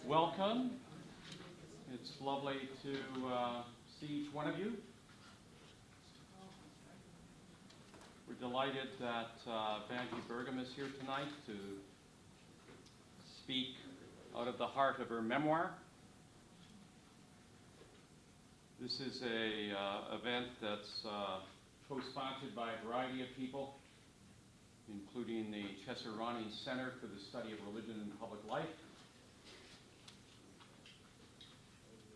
welcome. It's lovely to see each one of you. We're delighted that Vangie Bergum is here tonight to speak out of the heart of her memoir. This is an event that's co-sponsored by a variety of people, including the Chesser-Ronning Center for the Study of Religion and Public Life.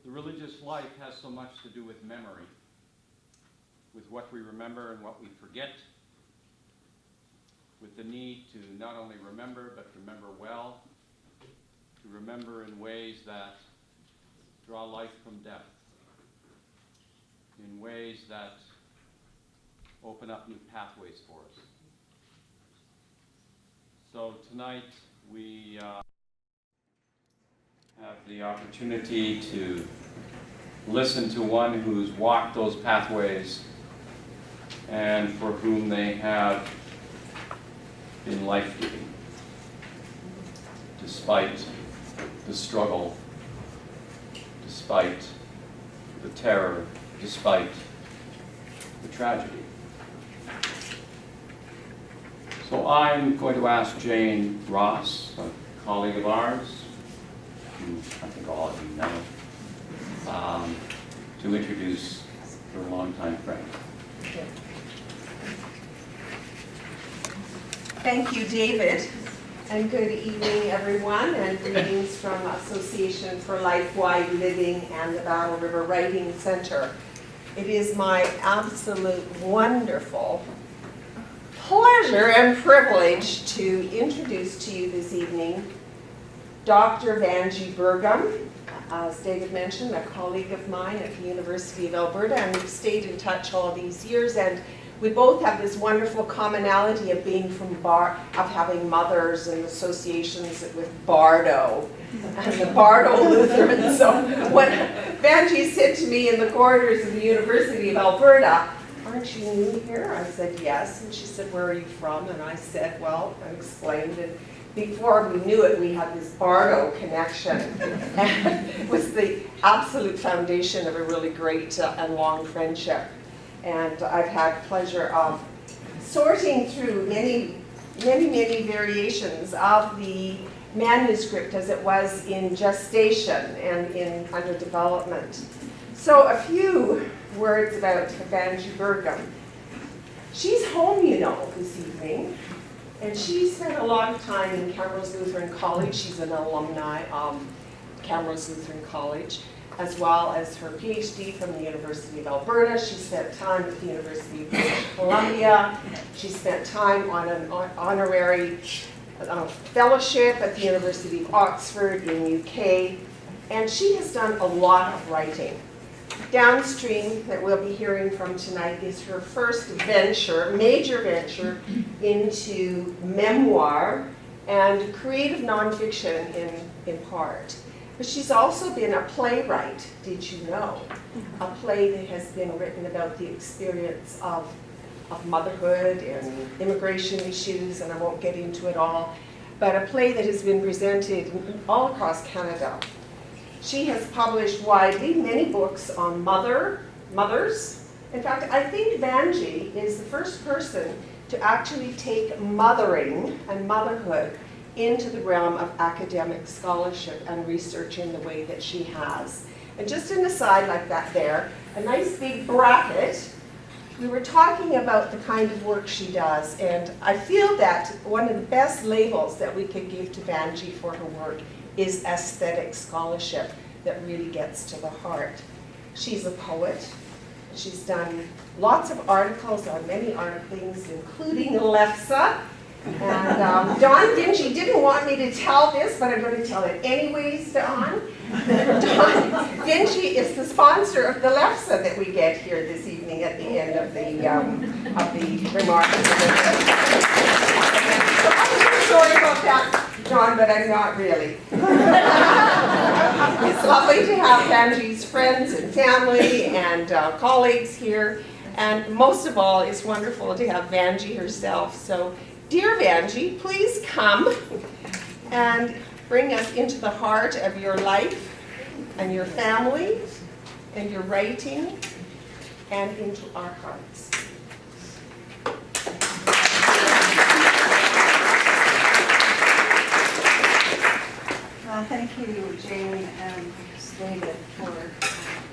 The religious life has so much to do with memory, with what we remember and what we forget, with the need to not only remember, but remember well, to remember in ways that draw life from death, in ways that open up new pathways for us. So tonight we have the opportunity to listen to one who's walked those pathways and for whom they have been life-giving, despite the struggle, despite the terror, despite the tragedy. So I'm going to ask Jane Ross, a colleague of ours, who I think all of you know, to introduce her longtime friend. Thank you, David, and good evening, everyone, and greetings from Association for Life-Wide Living and the Battle River Writing Center. It is my absolute wonderful pleasure and privilege to introduce to you this evening Dr. Vangie Bergum, as David mentioned, a colleague of mine at the University of Alberta, and we've stayed in touch all these years, and we both have this wonderful commonality of being from of having mothers and associations with Bardo and the Bardo Lutherans. So when Vangie said to me in the corridors of the University of Alberta, "Aren't you new here?" I said, "Yes." And she said, "Where are you from?" And I said, well, I explained. And before we knew it, we had this Bardo connection. And it was the absolute foundation of a really great and long friendship. And I've had pleasure of sorting through many variations of the manuscript as it was in gestation and under development. So a few words about Vangie Bergum. She's home, you know, this evening, and she spent a lot of time in Camrose Lutheran College. She's an alumni of Camrose Lutheran College, as well as her PhD from the University of Alberta. She spent time at the University of British Columbia. She spent time on an honorary fellowship at the University of Oxford in UK, and she has done a lot of writing. Downstream, that we'll be hearing from tonight, is her first venture, major venture, into memoir and creative nonfiction in part. But she's also been a playwright, did you know? A play that has been written about the experience of motherhood and immigration issues, and I won't get into it all, but a play that has been presented all across Canada. She has published widely many books on mothers. In fact, I think Vangie is the first person to actually take mothering and motherhood into the realm of academic scholarship and research in the way that she has. And just an aside like that there, a nice big bracket, we were talking about the kind of work she does, and I feel that one of the best labels that we could give to Vangie for her work is aesthetic scholarship that really gets to the heart. She's a poet. She's done lots of articles on many things, including LEFSA. And Don Vinci didn't want me to tell this, but I'm going to tell it anyways, Don. Don Vinci is the sponsor of the LEFSA that we get here this evening at the end of the remarks. So I'm sorry about that, John, but I'm not really. It's lovely to have Vangie's friends and family and colleagues here. And most of all, it's wonderful to have Vangie herself. So, dear Vangie, please come. And bring us into the heart of your life and your family and your writing and into our hearts. Well, thank you, Jane and David, for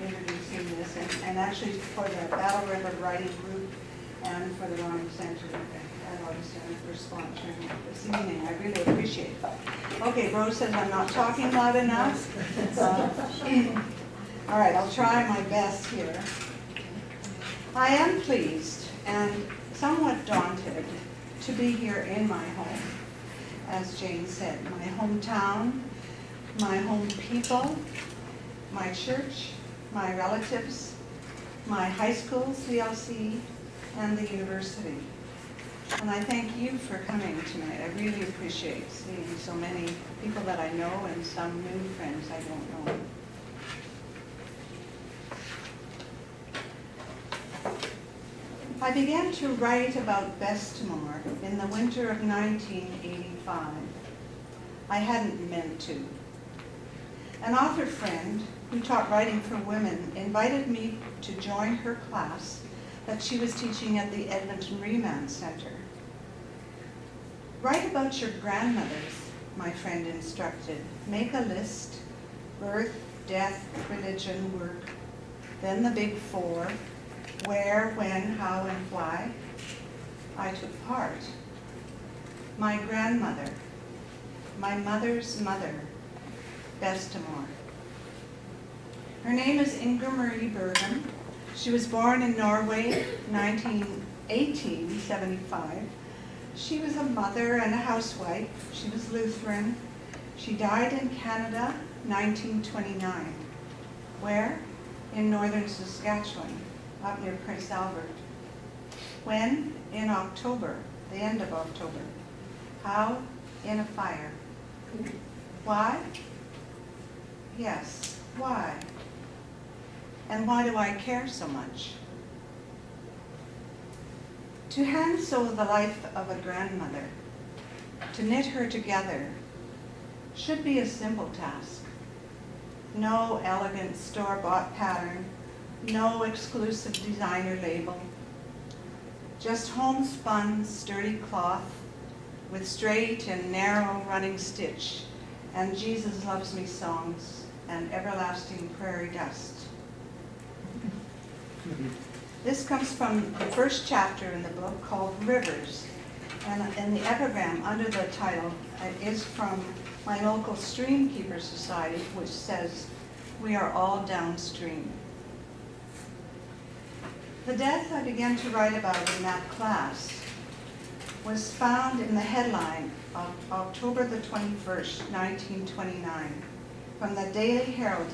introducing this, and actually for the Battle River Writing Group and for the Writing Center at Augustana for sponsoring this evening. I really appreciate it. Okay, Rose says I'm not talking loud enough. All right, I'll try my best here. I am pleased and somewhat daunted to be here in my home, as Jane said, my hometown, my home people, my church, my relatives, my high school, CLC, and the university. And I thank you for coming tonight. I really appreciate seeing so many people that I know and some new friends I don't know. I began to write about Bestimore in the winter of 1985. I hadn't meant to. An author friend who taught writing for women invited me to join her class that she was teaching at the Edmonton Remand Center. Write about your grandmothers, my friend instructed. Make a list: birth, death, religion, work, then the big four: where, when, how, and why. I took part. My grandmother, my mother's mother, Bestimore. Her name is Vangie Bergum. She was born in Norway, 1875. She was a mother and a housewife. She was Lutheran. She died in Canada, 1929. Where? In northern Saskatchewan, up near Prince Albert. When? In October, the end of October. How? In a fire. Why? Yes, why? And why do I care so much? To hand sew the life of a grandmother, to knit her together, should be a simple task. No elegant store-bought pattern, no exclusive designer label, just homespun sturdy cloth with straight and narrow running stitch and Jesus Loves Me songs and everlasting prairie dust. This comes from the first chapter in the book called Rivers, and in the epigram under the title is from my local Stream Keeper Society, which says, "We are all downstream." The death I began to write about in that class was found in the headline of October the 21st, 1929, from the Daily Herald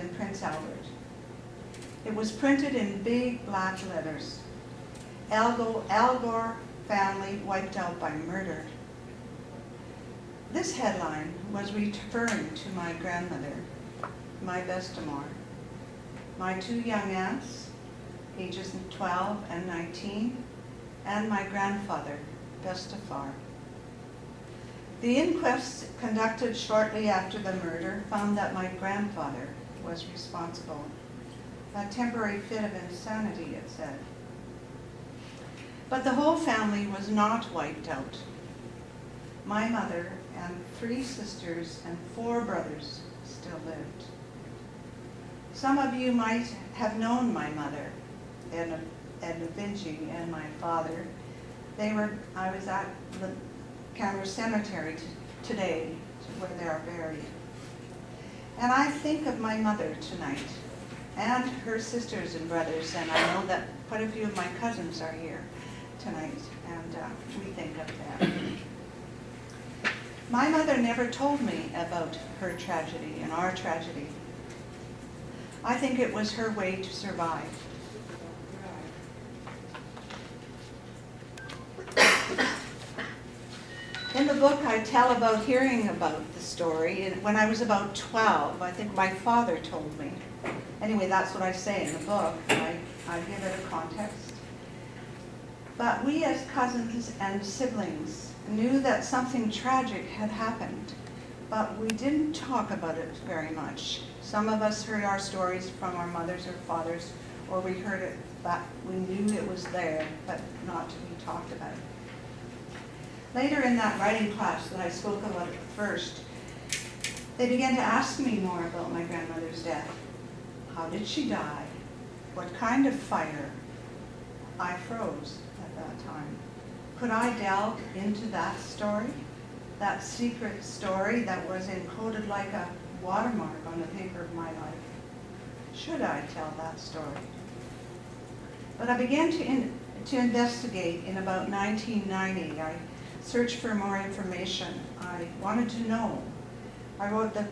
in Prince Albert. It was printed in big black letters. Al Gore family wiped out by murder. This headline was referring to my grandmother, my Bestimore, my two young aunts, ages 12 and 19, and my grandfather, Bestifar. The inquest conducted shortly after the murder found that my grandfather was responsible. A temporary fit of insanity, it said. But the whole family was not wiped out. My mother and 3 sisters and 4 brothers still lived. Some of you might have known my mother, Edna Vangie, and my father. I was at the Canberra Cemetery today, where they are buried. And I think of my mother tonight, and her sisters and brothers, and I know that quite a few of my cousins are here tonight, and we think of them. My mother never told me about her tragedy and our tragedy. I think it was her way to survive. In the book, I tell about hearing about the story. When I was about 12, I think my father told me. Anyway, that's what I say in the book. I give it a context. But we as cousins and siblings knew that something tragic had happened, but we didn't talk about it very much. Some of us heard our stories from our mothers or fathers, or we heard it, but we knew it was there, but not to be talked about. Later in that writing class that I spoke about at first, they began to ask me more about my grandmother's death. How did she die? What kind of fire? I froze at that time. Could I delve into that story? That secret story that was encoded like a watermark on the paper of my life? Should I tell that story? But I began to investigate in about 1990. I searched for more information. I wanted to know. I wrote the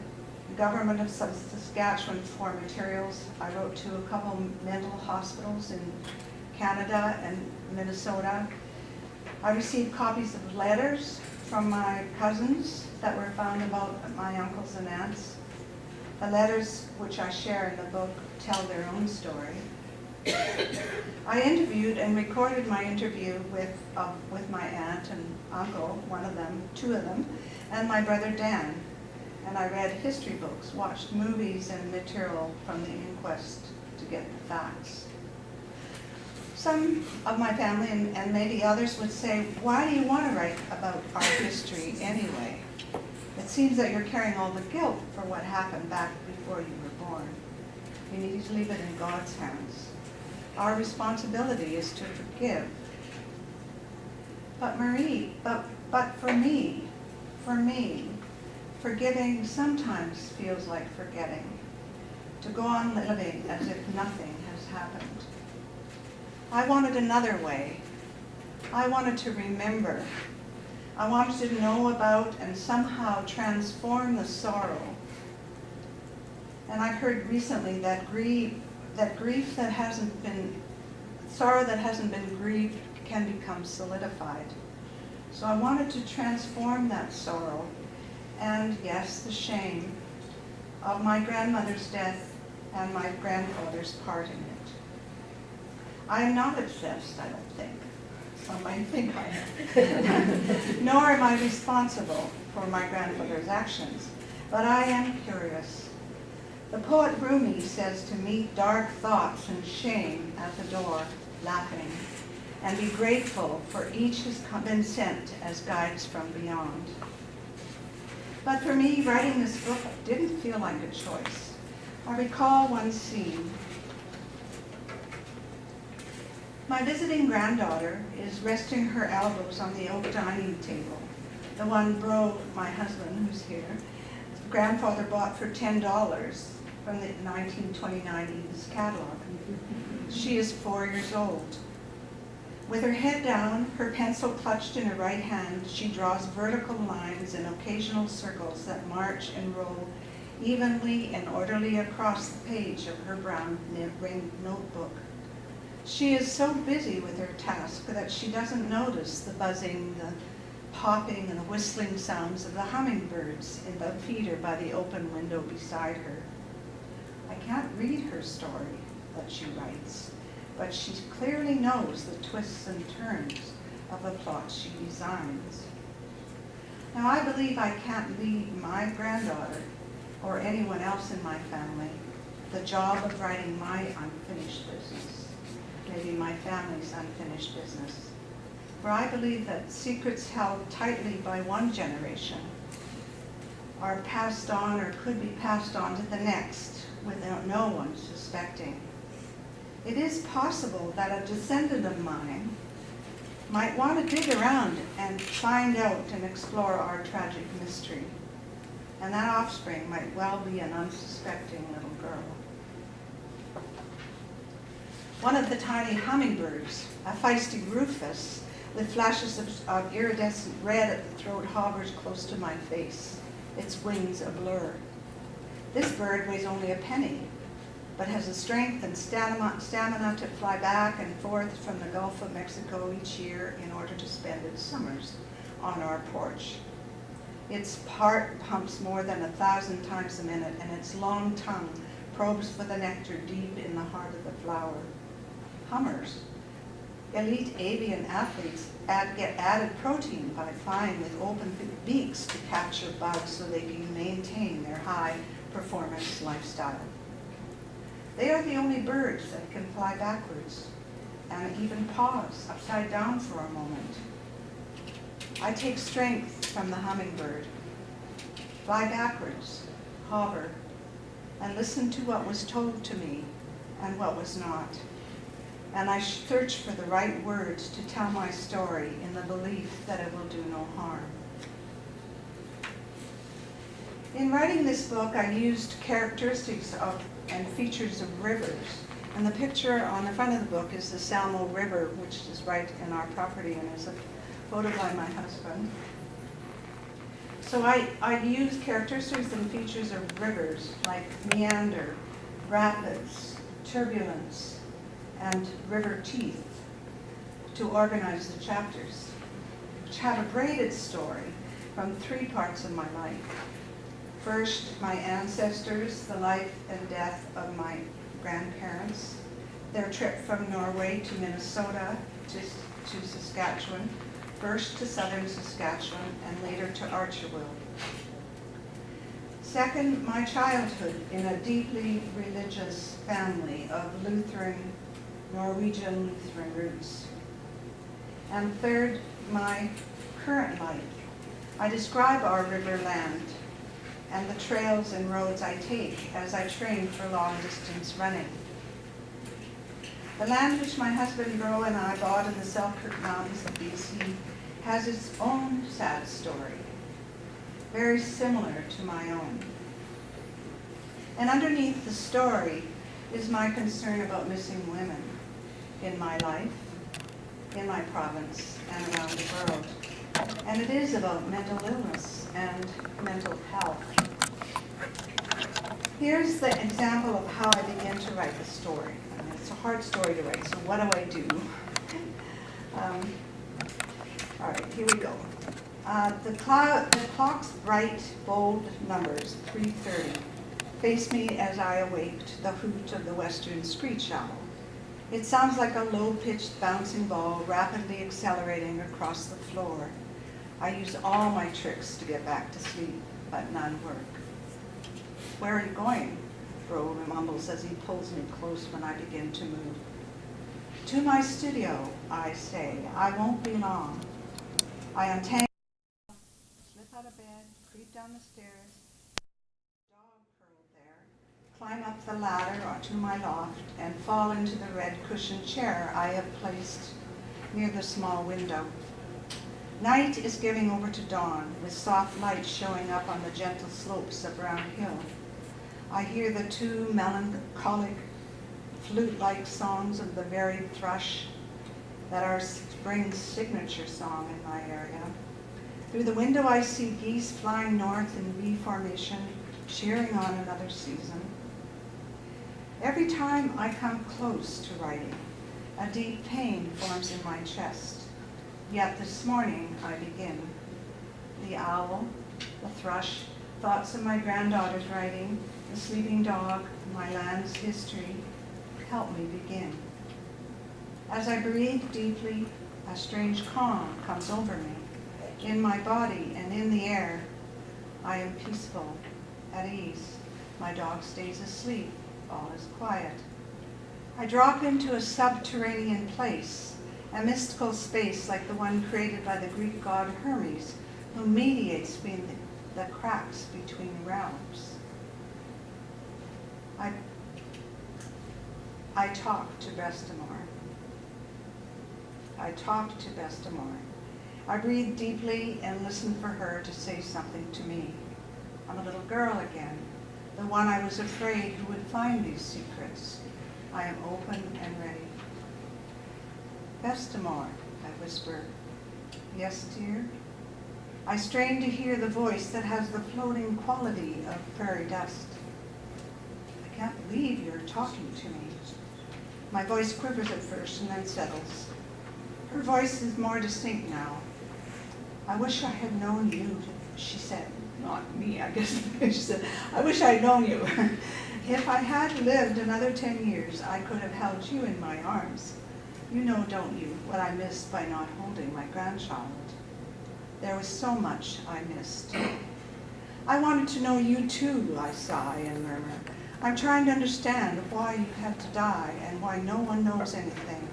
government of Saskatchewan for materials. I wrote to a couple mental hospitals in Canada and Minnesota. I received copies of letters from my cousins that were found about my uncles and aunts. The letters, which I share in the book, tell their own story. I interviewed and recorded my interview with my aunt and uncle, one of them, two of them, and my brother Dan. And I read history books, watched movies and material from the inquest to get the facts. Some of my family and maybe others would say, why do you want to write about our history anyway? It seems that you're carrying all the guilt for what happened back before you were born. You need to leave it in God's hands. Our responsibility is to forgive. But Marie, but for me, forgiving sometimes feels like forgetting. To go on living as if nothing has happened. I wanted another way. I wanted to remember. I wanted to know about and somehow transform the sorrow. And I've heard recently that sorrow that hasn't been grieved can become solidified. So I wanted to transform that sorrow and, yes, the shame of my grandmother's death and my grandfather's part in it. I am not obsessed, I don't think. Some might think I am. Nor am I responsible for my grandfather's actions, but I am curious. The poet Rumi says to meet dark thoughts and shame at the door, laughing, and be grateful for each has been sent as guides from beyond. But for me, writing this book didn't feel like a choice. I recall one scene. My visiting granddaughter is resting her elbows on the oak dining table, the one Bro, my husband, who's here, grandfather bought for $10 from the 1929 Eaton's catalog. She is 4 years old. With her head down, her pencil clutched in her right hand, she draws vertical lines and occasional circles that march and roll evenly and orderly across the page of her brown ringed notebook. She is so busy with her task that she doesn't notice the buzzing, the popping, and the whistling sounds of the hummingbirds in the feeder by the open window beside her. I can't read her story that she writes, but she clearly knows the twists and turns of the plot she designs. Now, I believe I can't leave my granddaughter or anyone else in my family the job of writing my unfinished business, maybe my family's unfinished business. For I believe that secrets held tightly by one generation are passed on or could be passed on to the next without no one suspecting. It is possible that a descendant of mine might want to dig around and find out and explore our tragic mystery. And that offspring might well be an unsuspecting little girl. One of the tiny hummingbirds, a feisty rufous, with flashes of iridescent red at the throat, hovers close to my face, its wings a blur. This bird weighs only a penny, but has the strength and stamina to fly back and forth from the Gulf of Mexico each year in order to spend its summers on our porch. Its heart pumps more than 1,000 times a minute, and its long tongue probes for the nectar deep in the heart of the flower. Hummers, Elite avian athletes get added protein by flying with open beaks to capture bugs so they can maintain their high performance lifestyle. They are the only birds that can fly backwards and even pause upside down for a moment. I take strength from the hummingbird, fly backwards, hover, and listen to what was told to me and what was not. And I search for the right words to tell my story in the belief that it will do no harm. In writing this book, I used characteristics of and features of rivers. And the picture on the front of the book is the Salmo River, which is right in our property and is a photo by my husband. So I used characteristics and features of rivers like meander, rapids, turbulence, and river teeth to organize the chapters, which have a braided story from 3 parts of my life. First, my ancestors, the life and death of my grandparents, their trip from Norway to Minnesota to Saskatchewan, first to southern Saskatchewan and later to Archibald. Second, my childhood in a deeply religious family of Norwegian Lutheran roots. And third, my current life. I describe our river land and the trails and roads I take as I train for long-distance running. The land which my husband Bro and I bought in the Selkirk Mountains of BC has its own sad story, very similar to my own. And underneath the story is my concern about missing women in my life, in my province, and around the world. And it is about mental illness and mental health. Here's the example of how I began to write the story. I mean, it's a hard story to write, so what do? All right, here we go. The clock's bright, bold numbers, 3:30, face me as I awaked the hoot of the western screech owl. It sounds like a low-pitched bouncing ball rapidly accelerating across the floor. I use all my tricks to get back to sleep, but none work. Where are you going? Bro mumbles as he pulls me close when I begin to move. To my studio, I say. I won't be long. I untangle, slip out of bed, creep down the stairs, dog curled there, climb up the ladder onto my loft, and fall into the red cushioned chair I have placed near the small window. Night is giving over to dawn, with soft light showing up on the gentle slopes of Brown Hill. I hear the 2 melancholic, flute-like songs of the varied thrush that are spring's signature song in my area. Through the window I see geese flying north in V formation, cheering on another season. Every time I come close to writing, a deep pain forms in my chest. Yet this morning I begin. The owl, the thrush, thoughts of my granddaughter's writing, the sleeping dog, my land's history, help me begin. As I breathe deeply, a strange calm comes over me. In my body and in the air, I am peaceful, at ease. My dog stays asleep, all is quiet. I drop into a subterranean place, a mystical space like the one created by the Greek god Hermes, who mediates between the cracks between realms. I talk to Bestamar. I talk to Bestamar. I breathe deeply and listen for her to say something to me. I'm a little girl again, the one I was afraid who would find these secrets. I am open and ready. Bestamar, I whisper. Yes, dear? I strain to hear the voice that has the floating quality of fairy dust. I can't believe you're talking to me. My voice quivers at first and then settles. Her voice is more distinct now. I wish I had known you, she said. Not me, I guess. She said, I wish I'd known you. If I had lived another 10 years, I could have held you in my arms. You know, don't you, what I missed by not holding my grandchild? There was so much I missed. I wanted to know you too, I sigh and murmur. I'm trying to understand why you had to die and why no one knows anything,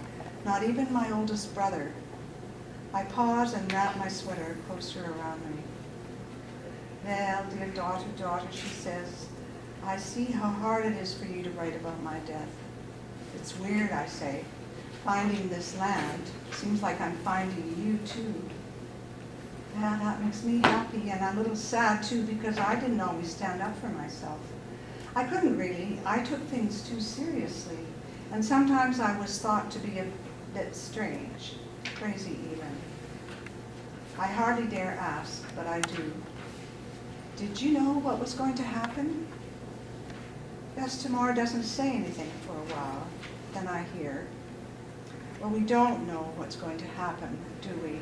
not even my oldest brother. I pause and wrap my sweater closer around me. Well, dear daughter, she says, I see how hard it is for you to write about my death. It's weird, I say. Finding this land seems like I'm finding you too. Yeah, that makes me happy and a little sad too, because I didn't always stand up for myself. I couldn't really. I took things too seriously. And sometimes I was thought to be a bit strange, crazy even. I hardly dare ask, but I do. Did you know what was going to happen? Bestimore doesn't say anything for a while. Then I hear, well, we don't know what's going to happen, do we?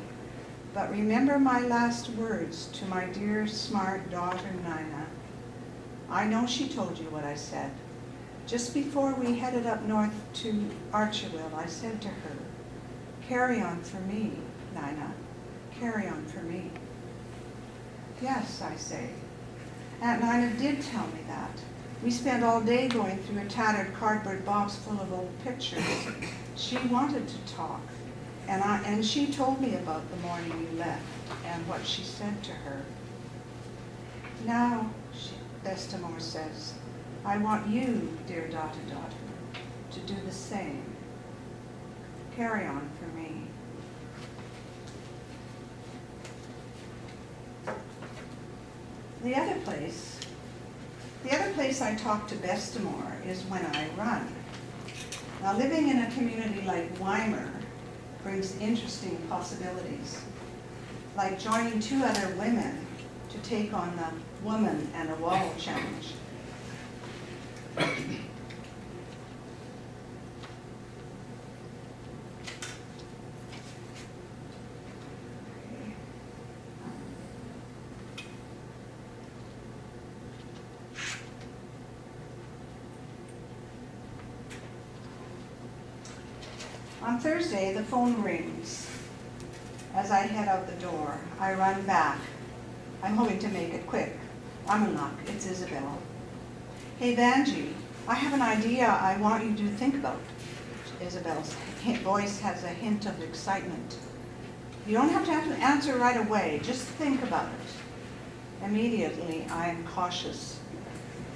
But remember my last words to my dear, smart daughter, Nina. I know she told you what I said. Just before we headed up north to Archerville, I said to her, carry on for me, Nina, carry on for me. Yes, I say. Aunt Nina did tell me that. We spent all day going through a tattered cardboard box full of old pictures. She wanted to talk, and she told me about the morning you left and what she said to her. Now, Bestimore says, I want you, dear daughter, to do the same. Carry on for me. The other place I talk to Bestimore is when I run. Now, living in a community like Weimar brings interesting possibilities, like joining two other women to take on the Woman and a Wall challenge. On Thursday, the phone rings. As I head out the door, I run back. I'm hoping to make it quick. I'm in luck. It's Isabel. Hey, Vangie, I have an idea I want you to think about. Isabel's voice has a hint of excitement. You don't have to answer right away. Just think about it. Immediately, I am cautious.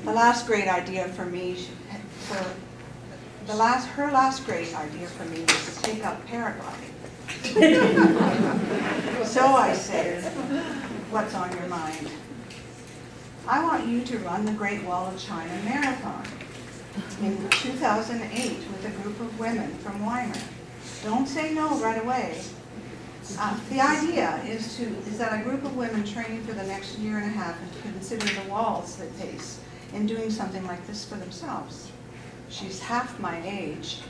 Her last great idea for me was to take up paragliding. So I said, what's on your mind? I want you to run the Great Wall of China Marathon in 2008 with a group of women from Weimar. Don't say no right away. The idea is that a group of women train for the next year and a half and to consider the walls they face in doing something like this for themselves. She's half my age,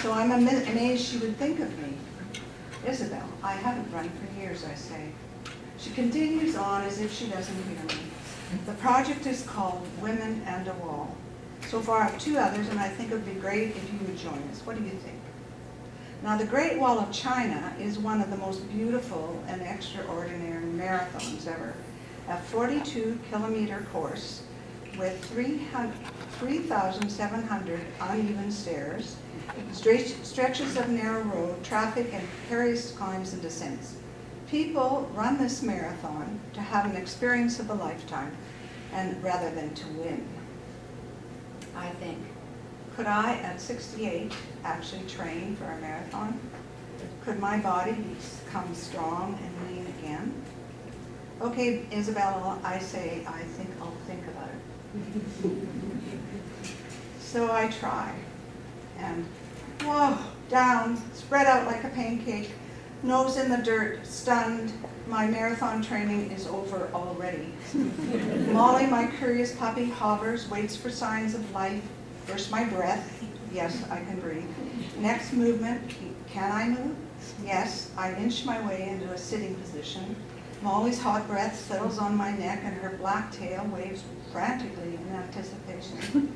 so I'm amazed she would think of me. Isabel, I haven't run for years, I say. She continues on as if she doesn't hear me. The project is called Women and a Wall. So far I have two others, and I think it would be great if you would join us. What do you think? Now, the Great Wall of China is one of the most beautiful and extraordinary marathons ever. A 42-kilometer course with 3,700 uneven stairs, stretches of narrow road, traffic, and precarious climbs and descents. People run this marathon to have an experience of a lifetime, and rather than to win. I think, could I, at 68, actually train for a marathon? Could my body become strong and lean again? Okay, Isabella, I say, I think I'll think about it. So I try, and whoa, down, spread out like a pancake, nose in the dirt, stunned. My marathon training is over already. Molly, my curious puppy, hovers, waits for signs of life. First my breath, yes, I can breathe. Next movement, can I move? Yes, I inch my way into a sitting position. Molly's hot breath settles on my neck and her black tail waves frantically in anticipation.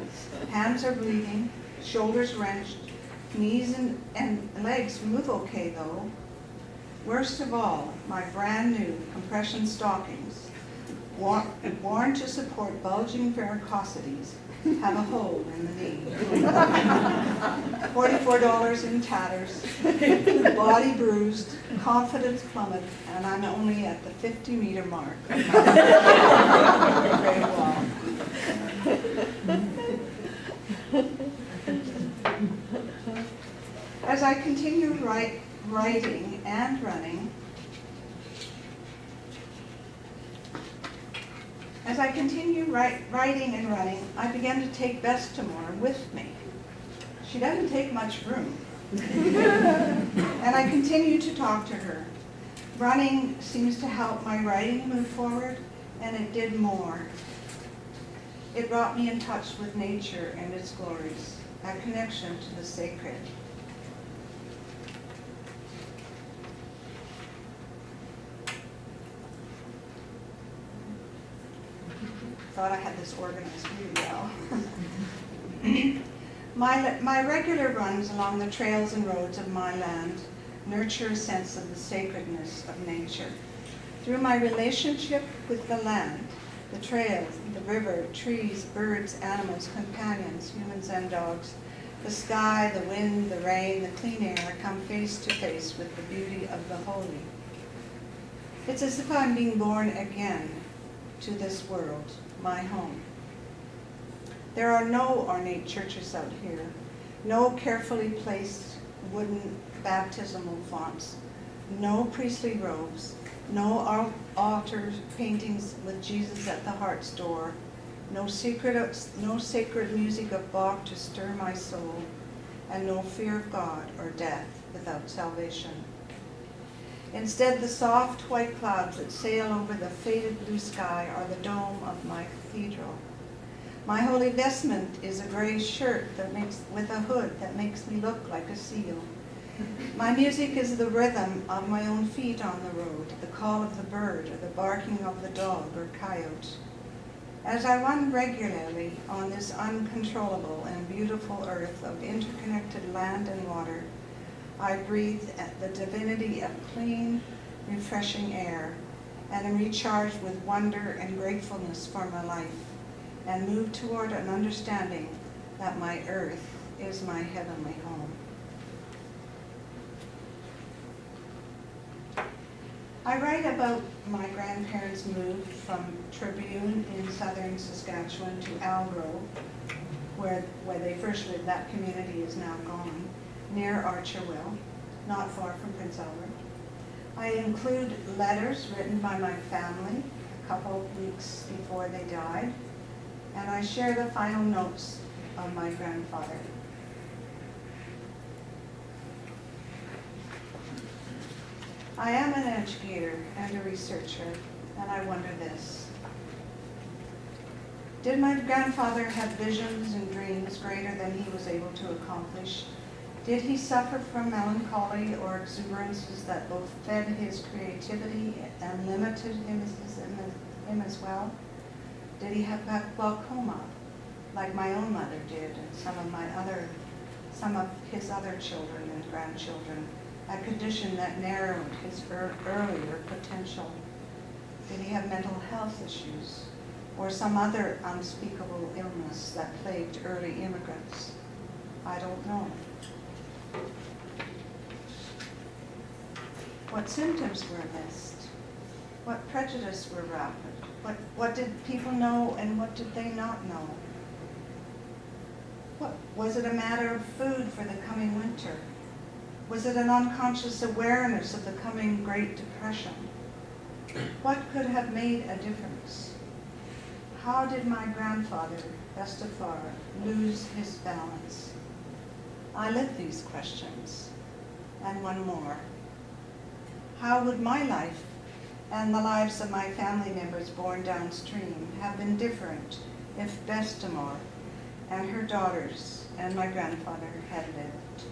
Hands are bleeding, shoulders wrenched, Knees and legs move okay though. Worst of all, my brand new compression stockings, worn to support bulging varicosities, have a hole in the knee. $44 in tatters, body bruised, confidence plummeted, and I'm only at the 50-meter mark of my grade wall. As I continue writing and running, writing and running, I began to take Bestimore with me. She doesn't take much room. And I continue to talk to her. Running seems to help my writing move forward, and it did more. It brought me in touch with nature and its glories, a connection to the sacred. Thought I had this organized really well. My regular runs along the trails and roads of my land nurture a sense of the sacredness of nature. Through my relationship with the land, the trails, the river, trees, birds, animals, companions, humans and dogs, the sky, the wind, the rain, the clean air, I come face to face with the beauty of the holy. It's as if I'm being born again to this world, my home. There are no ornate churches out here, no carefully placed wooden baptismal fonts, no priestly robes, no altar paintings with Jesus at the heart's door, no sacred music of Bach to stir my soul, and no fear of God or death without salvation. Instead, the soft white clouds that sail over the faded blue sky are the dome of my cathedral. My holy vestment is a gray shirt with a hood that makes me look like a seal. My music is the rhythm of my own feet on the road, the call of the bird or the barking of the dog or coyote. As I run regularly on this uncontrollable and beautiful earth of interconnected land and water, I breathe the divinity of clean, refreshing air, and am recharged with wonder and gratefulness for my life, and move toward an understanding that my earth is my heavenly home. I write about my grandparents' move from Tribune in southern Saskatchewan to Algrove, where they first lived. That community is now gone, near Archerville, not far from Prince Albert. I include letters written by my family a couple of weeks before they died, and I share the final notes of my grandfather. I am an educator and a researcher, and I wonder this. Did my grandfather have visions and dreams greater than he was able to accomplish? Did he suffer from melancholy or exuberances that both fed his creativity and limited him as well? Did he have glaucoma, like my own mother did, and some of his other children and grandchildren, a condition that narrowed his earlier potential? Did he have mental health issues, or some other unspeakable illness that plagued early immigrants? I don't know. What symptoms were missed? What prejudice were rapid? What did people know and what did they not know? Was it a matter of food for the coming winter? Was it an unconscious awareness of the coming Great Depression? What could have made a difference? How did my grandfather, Bestafar, lose his balance? I live these questions, and one more. How would my life and the lives of my family members born downstream have been different if Bestimore and her daughters and my grandfather had lived?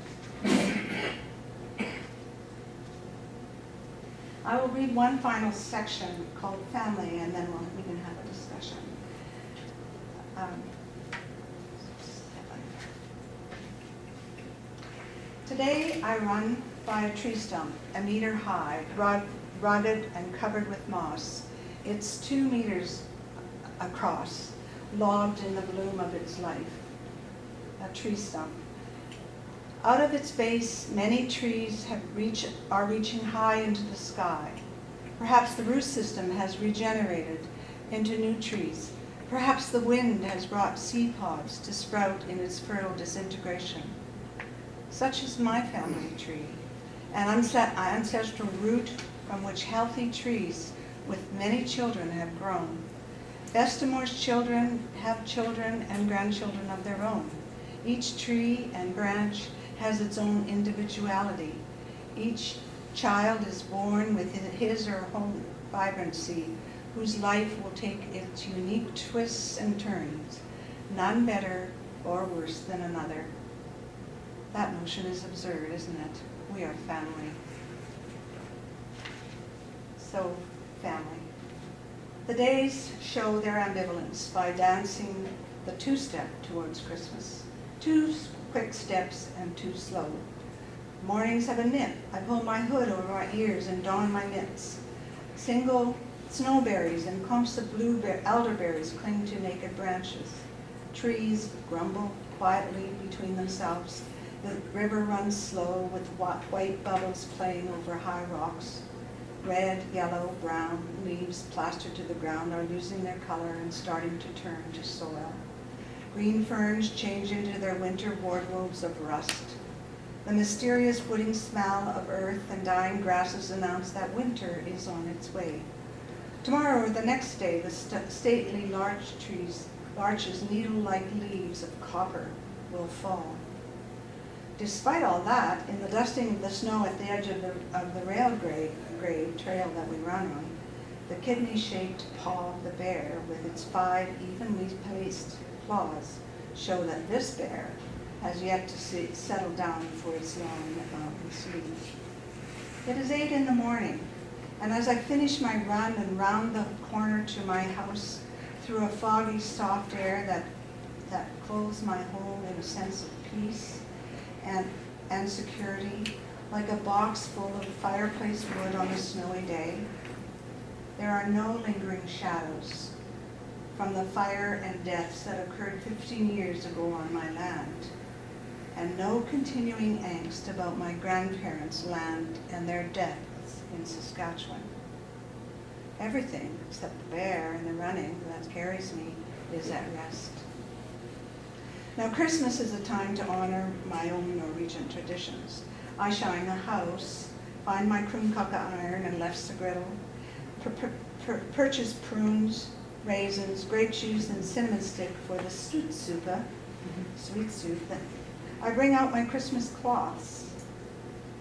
I will read one final section called Family, and then we can have a discussion. Today I run by a tree stump, a meter high, rugged and covered with moss. It's 2 meters across, logged in the bloom of its life. A tree stump. Out of its base, many trees are reaching high into the sky. Perhaps the root system has regenerated into new trees. Perhaps the wind has brought seed pods to sprout in its fertile disintegration. Such is my family tree, an ancestral root from which healthy trees with many children have grown. Vestimore's children have children and grandchildren of their own. Each tree and branch has its own individuality. Each child is born with his or her own vibrancy, whose life will take its unique twists and turns, none better or worse than another. That notion is absurd, isn't it? We are family. So, family. The days show their ambivalence by dancing the two-step towards Christmas. 2 quick steps and 2 slow. Mornings have a nip. I pull my hood over my ears and don my mitts. Single snowberries and clumps of elderberries cling to naked branches. Trees grumble quietly between themselves. The river runs slow with white bubbles playing over high rocks. Red, yellow, brown leaves plastered to the ground are losing their color and starting to turn to soil. Green ferns change into their winter wardrobes of rust. The mysterious wooding smell of earth and dying grasses announce that winter is on its way. Tomorrow or the next day, the stately larches needle-like leaves of copper will fall. Despite all that, in the dusting of the snow at the edge of the rail grade trail that we run on, the kidney-shaped paw of the bear with its 5 evenly placed claws show that this bear has yet to settle down for its long mountain sleep. It is 8 in the morning, and as I finish my run and round the corner to my house through a foggy, soft air that clothes my home in a sense of peace and security, like a box full of fireplace wood on a snowy day, there are no lingering shadows from the fire and deaths that occurred 15 years ago on my land, and no continuing angst about my grandparents' land and their deaths in Saskatchewan. Everything except the bear and the running that carries me is at rest. Now, Christmas is a time to honor my own Norwegian traditions. I shine a house, find my krummkake iron and lefse-griddle, purchase prunes, raisins, grape juice, and cinnamon stick for the sweet soup. I bring out my Christmas cloths.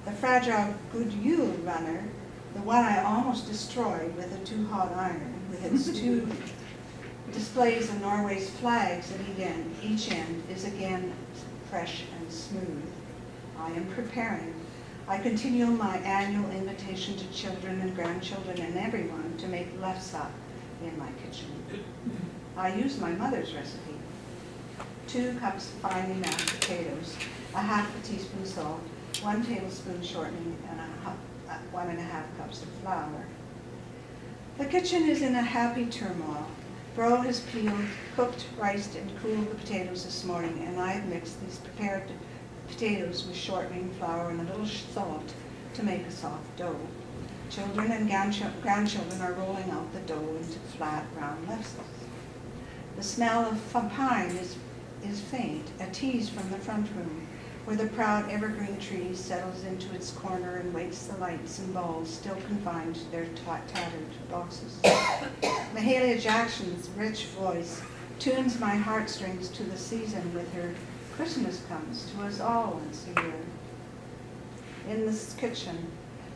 The fragile Good Yule runner, the one I almost destroyed with a too-hot iron, with its 2 displays of Norway's flags at each end, is again fresh and smooth. I am preparing. I continue my annual invitation to children and grandchildren and everyone to make lefse in my kitchen. I use my mother's recipe. 2 cups finely mashed potatoes, a half a teaspoon salt, 1 tablespoon shortening, and 1.5 cups of flour. The kitchen is in a happy turmoil. Bro has peeled, cooked, riced, and cooled the potatoes this morning, and I have mixed these prepared potatoes with shortening, flour, and a little salt to make a soft dough. Children and grandchildren are rolling out the dough into flat, round lefses. The smell of pine is faint, a tease from the front room, where the proud evergreen tree settles into its corner and waits the lights and balls still confined to their tattered boxes. Mahalia Jackson's rich voice tunes my heartstrings to the season with her Christmas comes to us all once a year. In this kitchen,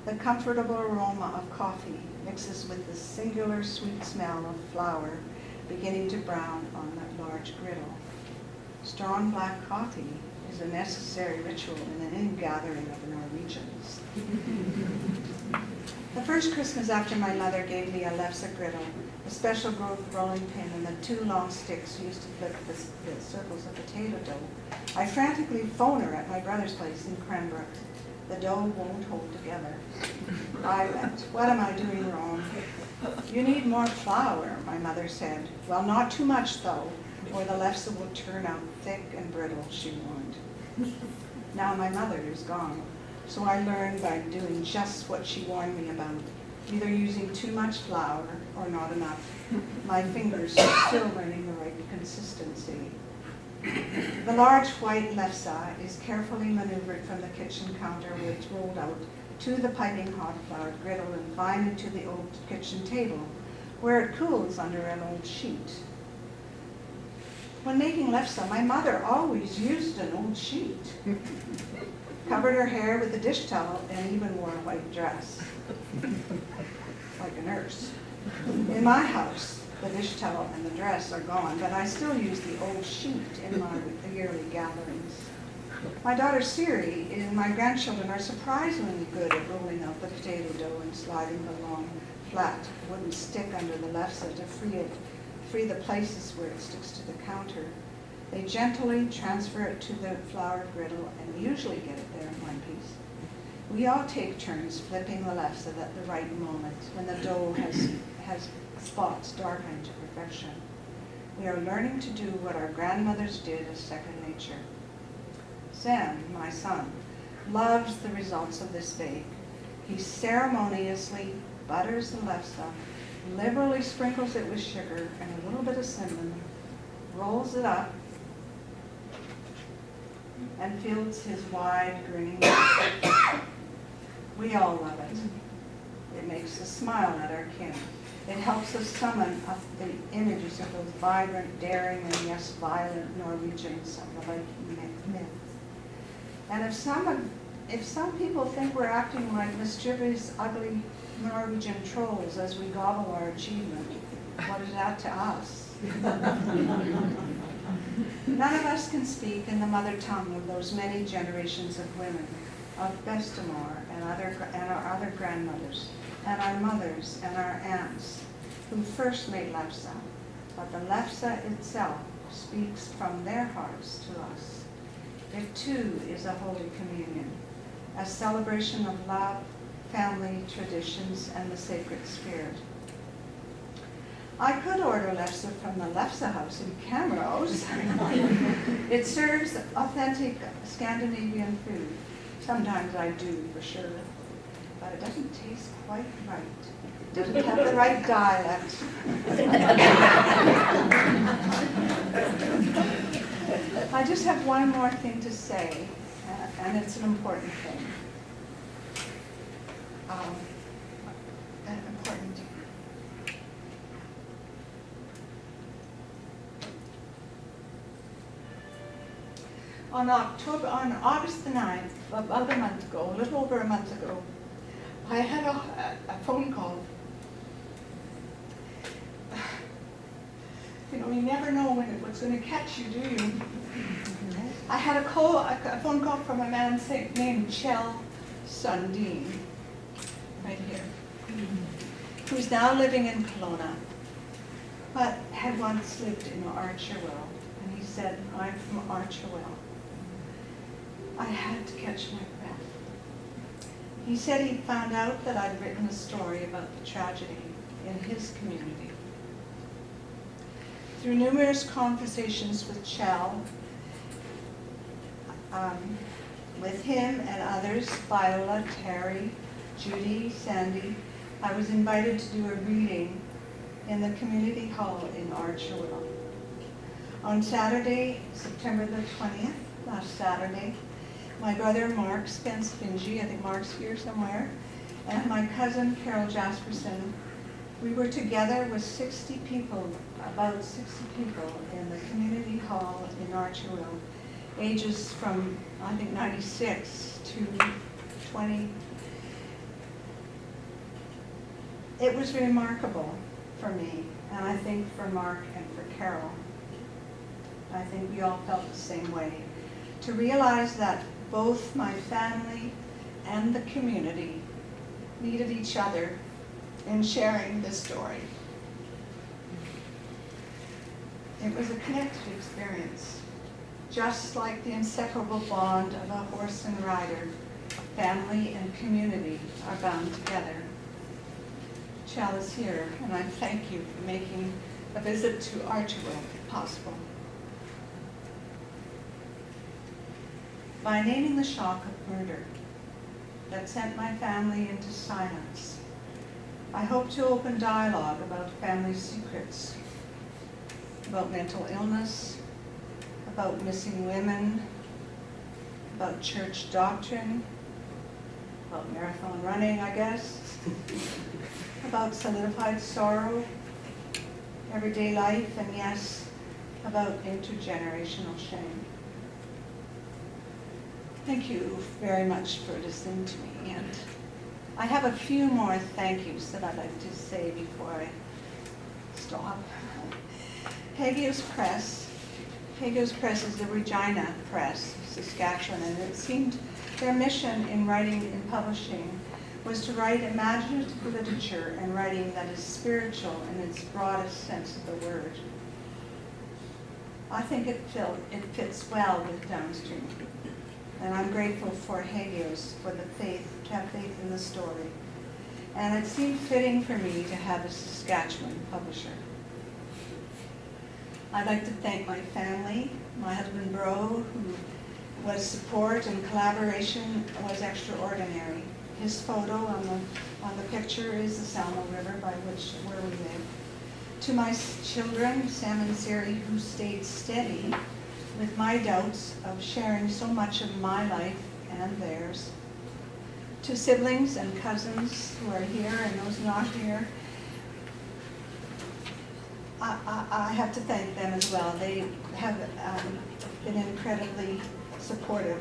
the comfortable aroma of coffee mixes with the singular sweet smell of flour beginning to brown on that large griddle. Strong black coffee is a necessary ritual in an ingathering of Norwegians. The first Christmas after my mother gave me a lefse griddle, a special growth rolling pin, and the 2 long sticks used to flip the circles of potato dough, I frantically phone her at my brother's place in Cranbrook. The dough won't hold together. I went, what am I doing wrong? You need more flour, my mother said. Well, not too much though, or the lefse will turn out thick and brittle, she warned. Now my mother is gone, so I learned by doing just what she warned me about, either using too much flour or not enough. My fingers are still learning the right consistency. The large white lefse is carefully maneuvered from the kitchen counter where it's rolled out to the piping hot floured griddle and finally to the old kitchen table, where it cools under an old sheet. When making lefse, my mother always used an old sheet, covered her hair with a dish towel, and even wore a white dress, like a nurse. In my house, the dish towel and the dress are gone, but I still use the old sheet in my yearly gatherings. My daughter Siri and my grandchildren are surprisingly good at rolling out the potato dough and sliding the long, flat wooden stick under the lefse to free the places where it sticks to the counter. They gently transfer it to the floured griddle and usually get it there in one piece. We all take turns flipping the lefse at the right moment when the dough has spots darkened to perfection. We are learning to do what our grandmothers did as second nature. Sam, my son, loves the results of this bake. He ceremoniously butters the lefse, liberally sprinkles it with sugar and a little bit of cinnamon, rolls it up, and fills his wide, grinning mouth. We all love it. It makes us smile at our kin. It helps us summon up the images of those vibrant, daring, and yes, violent Norwegians of the Viking myth. And if some people think we're acting like mischievous, ugly Norwegian trolls as we gobble our achievement, what is that to us? None of us can speak in the mother tongue of those many generations of women, of Bestamore and our other grandmothers, and our mothers and our aunts, who first made lefse, but the lefse itself speaks from their hearts to us. It too is a holy communion, a celebration of love, family, traditions, and the sacred spirit. I could order lefse from the Lefse House in Camrose. It serves authentic Scandinavian food. Sometimes I do, for sure, but it doesn't taste quite right. It doesn't have the right dialect. I just have one more thing to say, and it's an important thing. On August the 9th, about a month ago, a little over a month ago, I had a phone call. You know, you never know when what's going to catch you, do you? I had a phone call from a man named Kjell Sundin, right here, who's now living in Kelowna, but had once lived in Archerwell. And he said, I'm from Archerwell. I had to catch my breath. He said he found out that I'd written a story about the tragedy in his community. Through numerous conversations with Kjell, with him and others, Viola, Terry, Judy, Sandy, I was invited to do a reading in the community hall in Archerwell. On Saturday, September the 20th, last Saturday, my brother Mark Spence Vangie, I think Mark's here somewhere, and my cousin Carol Jasperson, we were together with 60 people, about 60 people in the community hall in Archerwell, ages from, I think, 96 to 20. It was remarkable for me, and I think for Mark and for Carol. I think we all felt the same way. To realize that both my family and the community needed each other in sharing this story. It was a connected experience. Just like the inseparable bond of a horse and rider, family and community are bound together. Chell is here, and I thank you for making a visit to Archewell possible. By naming the shock of murder that sent my family into silence, I hope to open dialogue about family secrets, about mental illness, about missing women, about church doctrine, about marathon running, I guess, about solidified sorrow, everyday life, and yes, about intergenerational shame. Thank you very much for listening to me, and I have a few more thank yous that I'd like to say before I stop. Hagios Press is the Regina Press, Saskatchewan, and it seemed their mission in writing and publishing was to write imaginative literature and writing that is spiritual in its broadest sense of the word. I think it fits well with Downstream, and I'm grateful for Hagios for the faith, to have faith in the story. And it seemed fitting for me to have a Saskatchewan publisher. I'd like to thank my family, my husband Bro, who was support and collaboration was extraordinary. His photo on the picture is the Salmo River where we live. To my children, Sam and Siri, who stayed steady with my doubts of sharing so much of my life and theirs. To siblings and cousins who are here and those not here, I have to thank them as well. They have been incredibly supportive.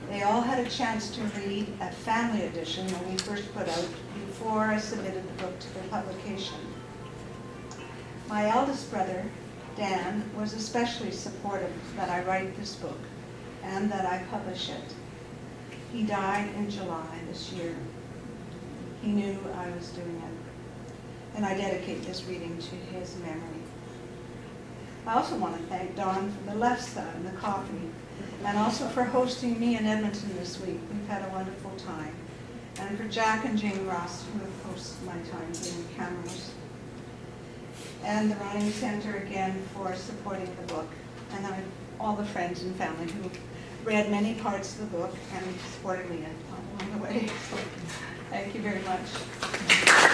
They all had a chance to read a family edition when we first put out before I submitted the book to their publication. My eldest brother, Dan, was especially supportive that I write this book and that I publish it. He died in July this year. He knew I was doing it, and I dedicate this reading to his memory. I also want to thank Dawn for the lefse and the coffee, and also for hosting me in Edmonton this week. We've had a wonderful time. And for Jack and Jane Ross, who have hosted my time doing cameras. And the Running Center again for supporting the book. And all the friends and family who read many parts of the book and supported me along the way. So, thank you very much.